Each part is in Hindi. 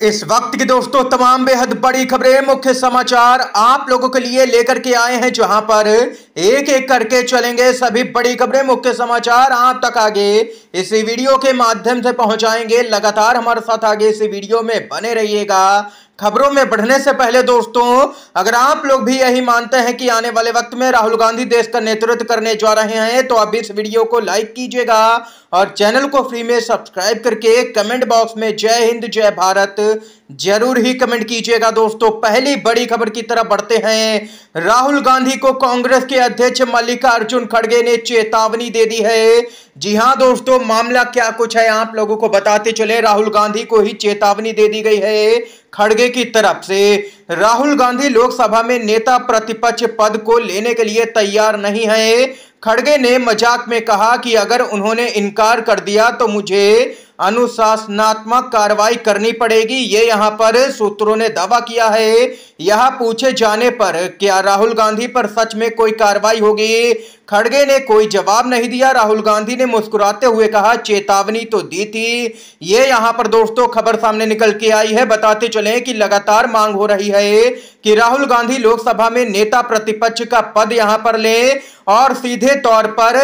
इस वक्त की दोस्तों तमाम बेहद बड़ी खबरें, मुख्य समाचार आप लोगों के लिए लेकर के आए हैं, जहां पर एक एक करके चलेंगे सभी बड़ी खबरें, मुख्य समाचार आप तक आगे इसी वीडियो के माध्यम से पहुंचाएंगे। लगातार हमारे साथ आगे इसी वीडियो में बने रहिएगा। खबरों में बढ़ने से पहले दोस्तों, अगर आप लोग भी यही मानते हैं कि आने वाले वक्त में राहुल गांधी देश का नेतृत्व करने जा रहे हैं, तो अब इस वीडियो को लाइक कीजिएगा और चैनल को फ्री में सब्सक्राइब करके कमेंट बॉक्स में जय हिंद जय भारत जरूर ही कमेंट कीजिएगा। दोस्तों, पहली बड़ी खबर की तरफ बढ़ते हैं। राहुल गांधी को कांग्रेस के अध्यक्ष मल्लिकार्जुन खड़गे ने चेतावनी दे दी है। जी हां दोस्तों, मामला क्या कुछ है आप लोगों को बताते चले। राहुल गांधी को ही चेतावनी दे दी गई है खड़गे की तरफ से। राहुल गांधी लोकसभा में नेता प्रतिपक्ष पद को लेने के लिए तैयार नहीं है। खड़गे ने मजाक में कहा कि अगर उन्होंने इनकार कर दिया तो मुझे अनुशासनात्मक कार्रवाई करनी पड़ेगी। ये यहां पर सूत्रों ने दावा किया है। यह पूछे जाने पर क्या राहुल गांधी पर सच में कोई कार्रवाई होगी, खड़गे ने कोई जवाब नहीं दिया। राहुल गांधी ने मुस्कुराते हुए कहा, चेतावनी तो दी थी। ये यहां पर दोस्तों खबर सामने निकल के आई है। बताते चलें कि लगातार मांग हो रही है कि राहुल गांधी लोकसभा में नेता प्रतिपक्ष का पद यहां पर ले और सीधे तौर पर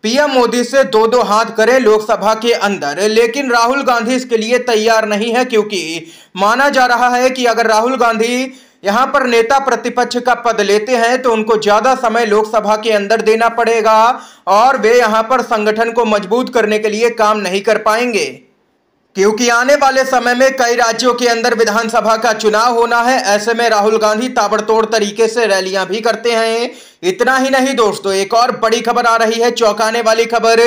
पीएम मोदी से दो दो हाथ करें लोकसभा के अंदर। लेकिन राहुल गांधी इसके लिए तैयार नहीं है, क्योंकि माना जा रहा है कि अगर राहुल गांधी यहां पर नेता प्रतिपक्ष का पद लेते हैं तो उनको ज्यादा समय लोकसभा के अंदर देना पड़ेगा और वे यहां पर संगठन को मजबूत करने के लिए काम नहीं कर पाएंगे, क्योंकि आने वाले समय में कई राज्यों के अंदर विधानसभा का चुनाव होना है। ऐसे में राहुल गांधी ताबड़तोड़ तरीके से रैलियां भी करते हैं। इतना ही नहीं दोस्तों, एक और बड़ी खबर आ रही है, चौंकाने वाली खबर।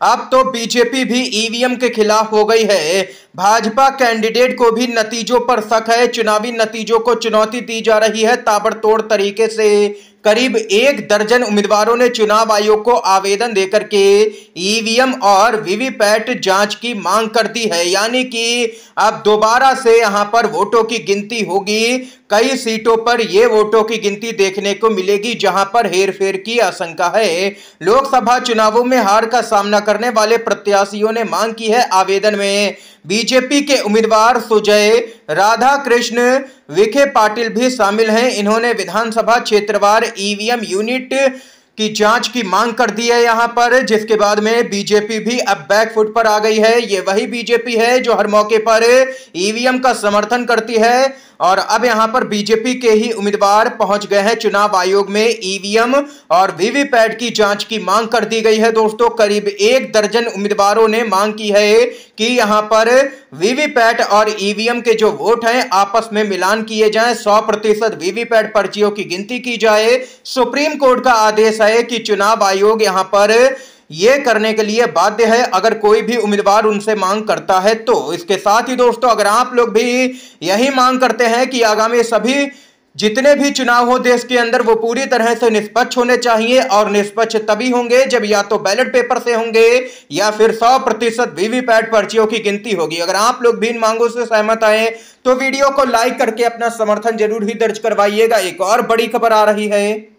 अब तो बीजेपी भी ईवीएम के खिलाफ हो गई है। भाजपा कैंडिडेट को भी नतीजों पर शक है। चुनावी नतीजों को चुनौती दी जा रही है ताबड़तोड़ तरीके से। करीब 1 दर्जन उम्मीदवारों ने चुनाव आयोग को आवेदन देकर के ईवीएम और वीवीपैट जांच की मांग कर दी है। यानी कि अब दोबारा से यहां पर वोटों की गिनती होगी। कई सीटों पर यह वोटों की गिनती देखने को मिलेगी जहां पर हेरफेर की आशंका है। लोकसभा चुनावों में हार का सामना करने वाले प्रत्याशियों ने मांग की है। आवेदन में बीजेपी के उम्मीदवार सुजय राधा कृष्ण विखे पाटिल भी शामिल हैं। इन्होंने विधानसभा क्षेत्रवार ईवीएम यूनिट की जांच की मांग कर दी है यहां पर, जिसके बाद में बीजेपी भी अब बैकफुट पर आ गई है। ये वही बीजेपी है जो हर मौके पर ईवीएम का समर्थन करती है और अब यहां पर बीजेपी के ही उम्मीदवार पहुंच गए हैं चुनाव आयोग में। ईवीएम और वीवीपैट की जांच की मांग कर दी गई है। दोस्तों, करीब 1 दर्जन उम्मीदवारों ने मांग की है कि यहां पर वीवीपैट और ईवीएम के जो वोट हैं आपस में मिलान किए जाएं, 100% वीवीपैट पर्चियों की गिनती की जाए। सुप्रीम कोर्ट का आदेश है कि चुनाव आयोग यहां पर यह करने के लिए बाध्य है अगर कोई भी उम्मीदवार उनसे मांग करता है तो। इसके साथ ही दोस्तों, अगर आप लोग भी यही मांग करते हैं कि आगामी सभी जितने भी चुनाव हो देश के अंदर वो पूरी तरह से निष्पक्ष होने चाहिए, और निष्पक्ष तभी होंगे जब या तो बैलेट पेपर से होंगे या फिर 100% वीवीपैट पर्चियों की गिनती होगी। अगर आप लोग भी इन मांगों से सहमत आए तो वीडियो को लाइक करके अपना समर्थन जरूर ही दर्ज करवाइएगा। एक और बड़ी खबर आ रही है,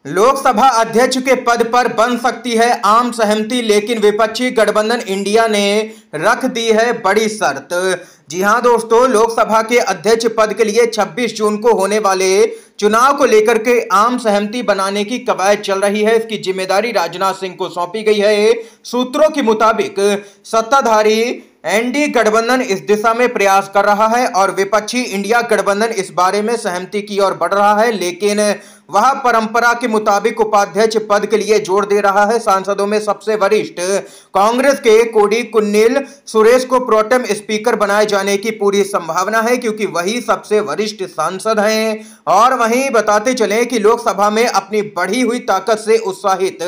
लोकसभा अध्यक्ष के पद पर बन सकती है आम सहमति, लेकिन विपक्षी गठबंधन इंडिया ने रख दी है बड़ी शर्त। जी हां दोस्तों, लोकसभा के अध्यक्ष पद के लिए 26 जून को होने वाले चुनाव को लेकर के आम सहमति बनाने की कवायद चल रही है। इसकी जिम्मेदारी राजनाथ सिंह को सौंपी गई है। सूत्रों के मुताबिक सत्ताधारी एनडीए गठबंधन इस दिशा में प्रयास कर रहा है और विपक्षी इंडिया गठबंधन इस बारे में सहमति की ओर बढ़ रहा है, लेकिन वह परंपरा के मुताबिक उपाध्यक्ष पद के लिए जोर दे रहा है। सांसदों में सबसे वरिष्ठ कांग्रेस के कोडी कुन्नील सुरेश को प्रोटेम स्पीकर बनाए जाने की पूरी संभावना है, क्योंकि वही सबसे वरिष्ठ सांसद हैं। और वहीं बताते चलें कि लोकसभा में अपनी बढ़ी हुई ताकत से उत्साहित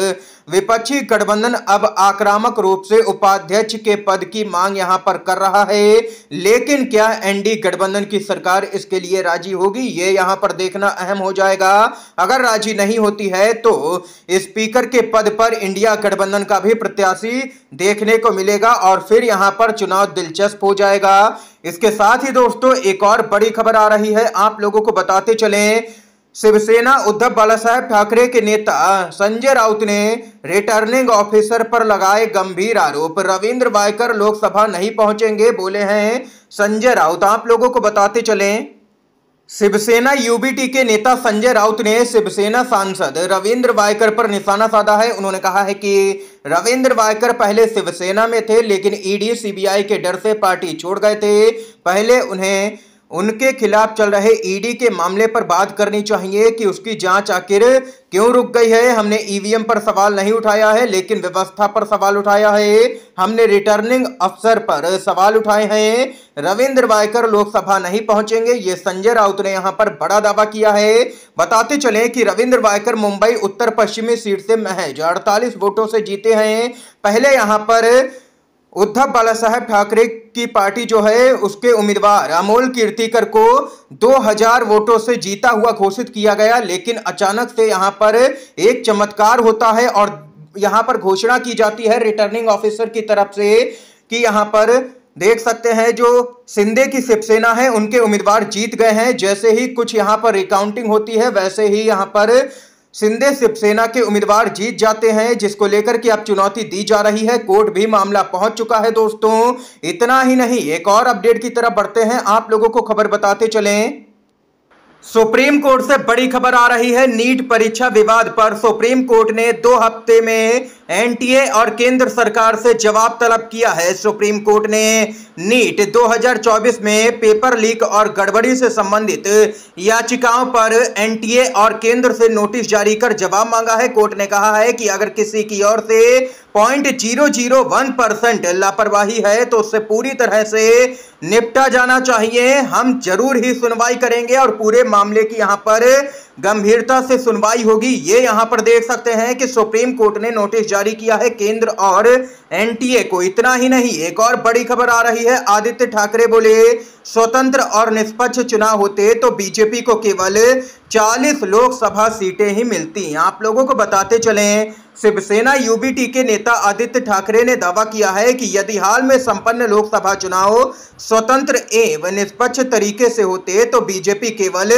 विपक्षी गठबंधन अब आक्रामक रूप से उपाध्यक्ष के पद की मांग यहां पर कर रहा है। लेकिन क्या एनडीए गठबंधन की सरकार इसके लिए राजी होगी, ये यहां पर देखना अहम हो जाएगा। अगर राजी नहीं होती है तो स्पीकर के पद पर इंडिया गठबंधन का भी प्रत्याशी देखने को मिलेगा और फिर यहां पर चुनाव दिलचस्प हो जाएगा। इसके साथ ही दोस्तों, एक और बड़ी खबर आ रही है, आप लोगों को बताते चलें शिवसेना उद्धव बालासाहेब ठाकरे के नेता संजय राउत ने रिटर्निंग ऑफिसर पर लगाए गंभीर आरोप। रविंद्र वायकर लोकसभा नहीं पहुंचेंगे, बोले हैं संजय राउत। आप लोगों को बताते चलें, शिवसेना यूबीटी के नेता संजय राउत ने शिवसेना सांसद रविंद्र वायकर पर निशाना साधा है। उन्होंने कहा है कि रविंद्र वायकर पहले शिवसेना में थे, लेकिन ईडी सीबीआई के डर से पार्टी छोड़ गए थे। पहले उन्हें उनके खिलाफ चल रहे ईडी के मामले पर बात करनी चाहिए कि उसकी जांच आखिर क्यों रुक गई है। हमने ईवीएम पर सवाल नहीं उठाया है, लेकिन व्यवस्था पर सवाल उठाया है। हमने रिटर्निंग अफसर पर सवाल उठाए हैं। रविंद्र वायकर लोकसभा नहीं पहुंचेंगे, ये संजय राउत ने यहां पर बड़ा दावा किया है। बताते चलें कि रविंद्र वायकर मुंबई उत्तर पश्चिमी सीट से महज 48 वोटों से जीते हैं। पहले यहां पर उद्धव बालासाहेब ठाकरे की पार्टी जो है उसके उम्मीदवार अमोल कीर्तिकर को 2000 वोटों से जीता हुआ घोषित किया गया, लेकिन अचानक से यहां पर एक चमत्कार होता है और यहां पर घोषणा की जाती है रिटर्निंग ऑफिसर की तरफ से कि यहां पर देख सकते हैं जो शिंदे की शिवसेना है उनके उम्मीदवार जीत गए हैं। जैसे ही कुछ यहां पर रिकाउंटिंग होती है, वैसे ही यहां पर शिंदे शिवसेना के उम्मीदवार जीत जाते हैं, जिसको लेकर के अब चुनौती दी जा रही है। कोर्ट भी मामला पहुंच चुका है दोस्तों। इतना ही नहीं, एक और अपडेट की तरफ बढ़ते हैं, आप लोगों को खबर बताते चलें। सुप्रीम कोर्ट से बड़ी खबर आ रही है। नीट परीक्षा विवाद पर सुप्रीम कोर्ट ने 2 हफ्ते में एनटीए और केंद्र सरकार से जवाब तलब किया है। सुप्रीम कोर्ट ने नीट 2024 में पेपर लीक और गड़बड़ी से संबंधित याचिकाओं पर एनटीए और केंद्र से नोटिस जारी कर जवाब मांगा है। कोर्ट ने कहा है कि अगर किसी की ओर से 0.001% लापरवाही है तो उससे पूरी तरह से निपटा जाना चाहिए। हम जरूर ही सुनवाई करेंगे और पूरे मामले की यहां पर गंभीरता से सुनवाई होगी। ये यहां पर देख सकते हैं कि सुप्रीम कोर्ट ने नोटिस जारी किया है केंद्र और एनटीए को। इतना ही नहीं, एक और बड़ी खबर आ रही है। आदित्य ठाकरे बोले स्वतंत्र और निष्पक्ष चुनाव होते तो बीजेपी को केवल 40 लोकसभा सीटें ही मिलती। आप लोगों को बताते चलें, शिवसेना यूबीटी के नेता आदित्य ठाकरे ने दावा किया है कि यदि हाल में संपन्न लोकसभा चुनाव स्वतंत्र एवं निष्पक्ष तरीके से होते तो बीजेपी केवल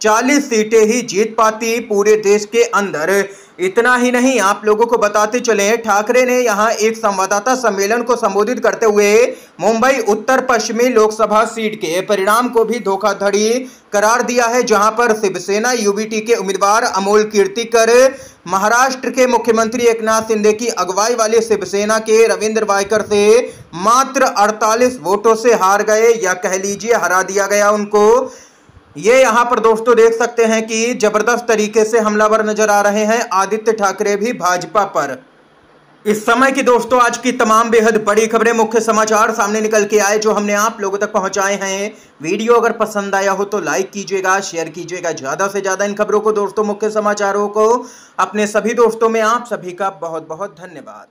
40 सीटें ही जीत पाती पूरे देश के अंदर। इतना ही नहीं, आप लोगों को बताते चलें, ठाकरे ने यहां एक संवाददाता सम्मेलन को संबोधित करते हुए मुंबई उत्तर पश्चिमी लोकसभा सीट के परिणाम को भी धोखाधड़ी करार दिया है, जहां पर शिवसेना यूबीटी के उम्मीदवार अमोल कीर्तिकर महाराष्ट्र के मुख्यमंत्री एकनाथ शिंदे की अगुवाई वाले शिवसेना के रविंद्र वायकर से मात्र 48 वोटों से हार गए, या कह लीजिए हरा दिया गया उनको। ये यहां पर दोस्तों देख सकते हैं कि जबरदस्त तरीके से हमलावर नजर आ रहे हैं आदित्य ठाकरे भी भाजपा पर। इस समय की दोस्तों आज की तमाम बेहद बड़ी खबरें, मुख्य समाचार सामने निकल के आए जो हमने आप लोगों तक पहुंचाए हैं। वीडियो अगर पसंद आया हो तो लाइक कीजिएगा, शेयर कीजिएगा ज्यादा से ज्यादा इन खबरों को दोस्तों, मुख्य समाचारों को। अपने सभी दोस्तों में आप सभी का बहुत बहुत धन्यवाद।